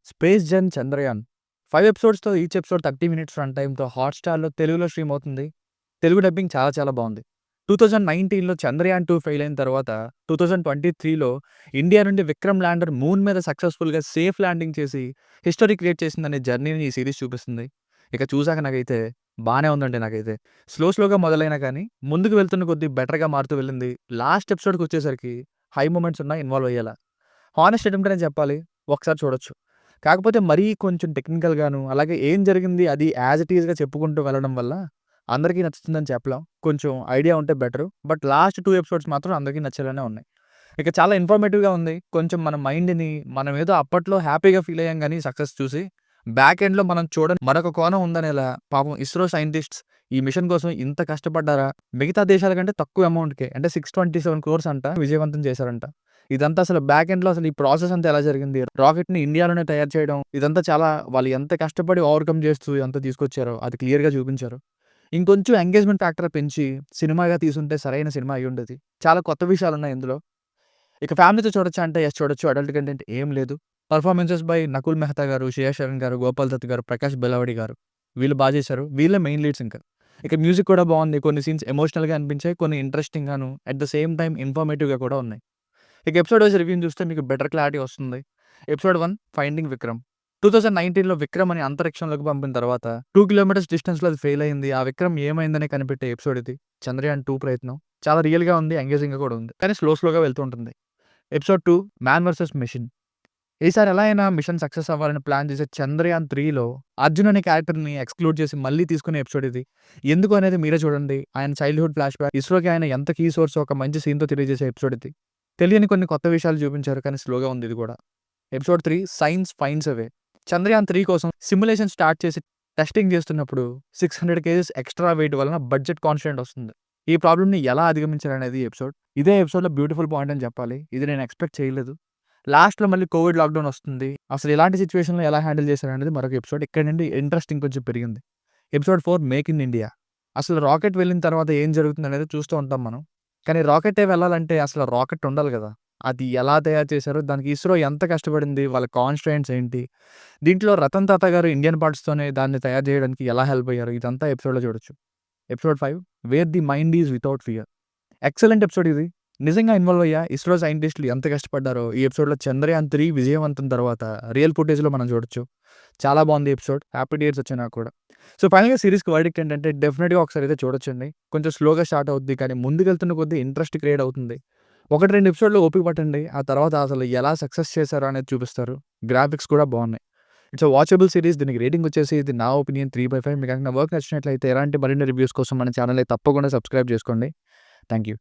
Space gen Chandrayaan 5 ఎపిసోడ్స్‌తో each episode 30 minutes run టైమ్‌తో హాట్‌స్టార్‌లో తెలుగులో స్ట్రీమ్ అవుతుంది. తెలుగు డబ్బింగ్ చాలా చాలా బావుంది. 2019లో చంద్రయాన్ 2 ఫెయిల్ అయిన తర్వాత 2023లో ఇండియా నుండి విక్రమ్ ల్యాండర్ మూన్ మీద సక్సెస్‌ఫుల్‌గా సేఫ్ ల్యాండింగ్ చేసి హిస్టరీ క్రియేట్ చేసిందనే జర్నీని ఈ సీరీస్ చూపిస్తుంది. ఇక చూసాక నాకైతే బానే ఉందండి నాకైతే. స్లోగా మొదలైనా కానీ ముందుకు వెళ్తున్న కొద్దీ బెటర్‌గా మారుతూ వెళ్ళింది. లాస్ట్ ఎపిసోడ్‌కొచ్చేసరికి హై మొమెంట్స్ ఉన్నాయి ఇన్వాల్వ్ అయ్యేలా. హానెస్ట్ అటెంప్ట్ అనే చెప్పాలి. ఒకసారి చూడొచ్చు. కాకపోతే మరీ కొంచెం టెక్నికల్‌గాను, అలాగే ఏం జరిగింది అది యాజ్ ఇట్ ఈస్‌గా చెప్పుకుంటూ వెళ్ళడం వల్ల అందరికీ నచ్చుతుందని చెప్పలేం. కొంచెం ఐడియా ఉంటే బెటరు. బట్ లాస్ట్ 2 ఎపిసోడ్స్ మాత్రం అందరికీ నచ్చేలానే ఉన్నాయి. ఇక చాలా ఇన్ఫర్మేటివ్‌గా ఉంది. కొంచెం మన మైండ్‌ని మనమేదో అప్పట్లో హ్యాపీగా ఫీల్ అయ్యాం గానీ సక్సెస్ చూసి, బ్యాక్ ఎండ్‌లో మనం చూడని మరొక కోణం ఉందనేలా పాపం ఇస్రో సైంటిస్ట్స్ ఈ మిషన్ కోసం ఇంత కష్టపడ్డారా? మిగతా దేశాల కంటే తక్కువ అమౌంట్‌కే అంటే 627 క్రోర్స్ అంట విజయవంతం చేశారంట. ఇదంతా అసలు బ్యాక్ ఎండ్‌లో అసలు ఈ ప్రాసెస్ అంతా ఎలా జరిగింది? రాకెట్‌ని ఇండియాలోనే తయారు చేయడం ఇదంతా చాలా వాళ్ళు ఎంత కష్టపడి ఓవర్‌కమ్ చేస్తూ ఇదంతా తీసుకొచ్చారో అది క్లియర్‌గా చూపించారు. ఇంకొంచెం ఎంగేజ్‌మెంట్ ఫ్యాక్టర్ పెంచి సినిమాగా తీసుంటే సరైన సినిమా అయ్యుండేది. చాలా కొత్త విషయాలున్నాయి ఇందులో. ఇక ఫ్యామిలీతో చూడొచ్చా అంటే యెస్ చూడొచ్చు. అడల్ట్ కంటెంట్ ఏం లేదు. పెర్ఫార్మన్సెస్ బై నకుల్ మెహతా గారు, శ్రేయా శరణ్ గారు, గోపాల్ దత్ గారు, ప్రకాష్ బెలవడి గారు వీళ్ళు చేశారు. వీళ్ళే మెయిన్ లీడ్స్ ఇంకా. ఇక మ్యూజిక్ కూడా బావుంది. కొన్ని సీన్స్ ఎమోషనల్‌గా అనిపించాయి. కొన్ని ఇంట్రెస్టింగ్‌గాను అట్ ద సేమ్ టైమ్ ఇన్ఫర్మేటివ్‌గా కూడా ఉన్నాయి. ఇక ఎపిసోడ్ వైస్ రివ్యూని చూస్తే మీకు బెటర్ క్లారిటీ వస్తుంది. Episode 1 finding Vikram. 2019లో విక్రమ్‌ని అంతరిక్షంలోకి పంపిన తర్వాత 2 కిలోమీటర్స్ డిస్టెన్స్‌లో అది ఫెయిల్ అయింది. ఆ విక్రమ్ ఏమైందని కనిపెట్టే ఎపిసోడ్ ఇది. చంద్రయాన్ 2 ప్రయత్నం. చాలా రియల్‌గా ఉంది. ఎంగేజింగ్‌గా కూడా ఉంది. కానీ స్లోగా వెళ్తూ ఉంటుంది. Episode 2 man versus machine. ఈసారి ఎలా అయినా మిషన్ సక్సెస్ అవ్వాలని ప్లాన్ చేసే చంద్రయాన్ 3లో అర్జున్ అనే క్యారెక్టర్‌ని ఎక్స్‌క్లూడ్ చేసి మళ్ళీ తీసుకునే ఎపిసోడ్ ఇది. ఎందుకు అనేది మీరే చూడండి. ఆయన చైల్డ్‌హుడ్ ఫ్లాష్‌బ్యాక్, ఇస్రోకి ఆయన ఎంత కీ సోర్సో ఒక మంచి సీన్‌తో తెలియజేసే ఎపిసోడ్ ఇది. తెలియని కొన్ని కొత్త విషయాలు చూపించారు. కానీ స్లోగా ఉంది ఇది కూడా. ఎపిసోడ్ 3 సైన్స్ ఫైండ్స్ ఎ వే. చంద్రయాన్ 3 కోసం సిమ్యులేషన్ స్టార్ట్ చేసి టెస్టింగ్ చేస్తున్నప్పుడు 600 కేజెస్ ఎక్స్‌ట్రా వెయిట్ వలన బడ్జెట్ కాన్స్ట్రెయింట్ వస్తుంది. ఈ ప్రాబ్లమ్‌ని ఎలా అధిగమించారనేది ఎపిసోడ్. ఇదే ఎపిసోడ్‌లో బ్యూటిఫుల్ పాయింట్ అని చెప్పాలి. ఇది నేను ఎక్స్‌పెక్ట్ చేయలేదు. లాస్ట్‌లో మళ్ళీ కోవిడ్ లాక్‌డౌన్ వస్తుంది. అసలు ఇలాంటి సిట్యుయేషన్‌లో ఎలా హ్యాండిల్ చేశారనేది మరొక ఎపిసోడ్. ఇక్కడ నుండి ఇంట్రెస్టింగ్ కొంచెం పెరిగింది. Episode 4 make in India. అసలు రాకెట్ వెళ్ళిన తర్వాత ఏం జరుగుతుందనేది చూస్తూ ఉంటాం మనం. కానీ రాకెట్టే వెళ్ళాలంటే అసలు రాకెట్ ఉండాలి గదా! అది ఎలా తయారు చేశారో, దానికి ఇస్రో ఎంత కష్టపడింది, వాళ్ళ కాన్‌స్ట్రెయింట్స్ ఏంటి, దీంట్లో రతన్ టాటా గారు ఇండియన్ పార్ట్స్‌తోనే దాన్ని తయారు చేయడానికి ఎలా హెల్ప్ అయ్యారు, ఇదంతా ఎపిసోడ్‌లో చూడొచ్చు. Episode 5 wear the mind is without fear. Excellent episode ఇది. నిజంగా ఇన్వాల్వ్ అయ్యా. ఇస్రో సైంటిస్ట్‌లు ఎంత కష్టపడ్డారో ఈ ఎపిసోడ్‌లో చంద్రయాన్ 3 విజయవంతం తర్వాత రియల్ ఫుటేజ్‌లో మనం చూడొచ్చు. చాలా బావుంది ఎపిసోడ్. హ్యాపీ టియర్స్ వచ్చాయి నాకు కూడా. సో, ఫైనల్‌గా సీరీస్‌కి వర్డిక్ట్ ఏంటంటే డెఫినిట్‌గా ఒకసారి అయితే చూడొచ్చండి. కొంచెం స్లోగా స్టార్ట్ అవుద్ది. కానీ ముందుకెళ్తున్న కొద్దీ ఇంట్రెస్ట్ క్రియేట్ అవుతుంది. 1, 2 ఎపిసోడ్‌లు ఓపిక పట్టండి. ఆ తర్వాత అసలు ఎలా సక్సెస్ చేశారో అనేది చూపిస్తారు. గ్రాఫిక్స్ కూడా బావున్నాయి. It's a watchable series. దీనికి రేటింగ్ వచ్చేసి ఇది నా ఒపీనియన్ 3/5. మీకు గనుక నా వర్క్ నచ్చినట్లయితే ఎలాంటి మరిన్ని రివ్యూస్ కోసం మన ఛానెల్‌ని తప్పకుండా సబ్స్క్రైబ్ చేసుకోండి. Thank you.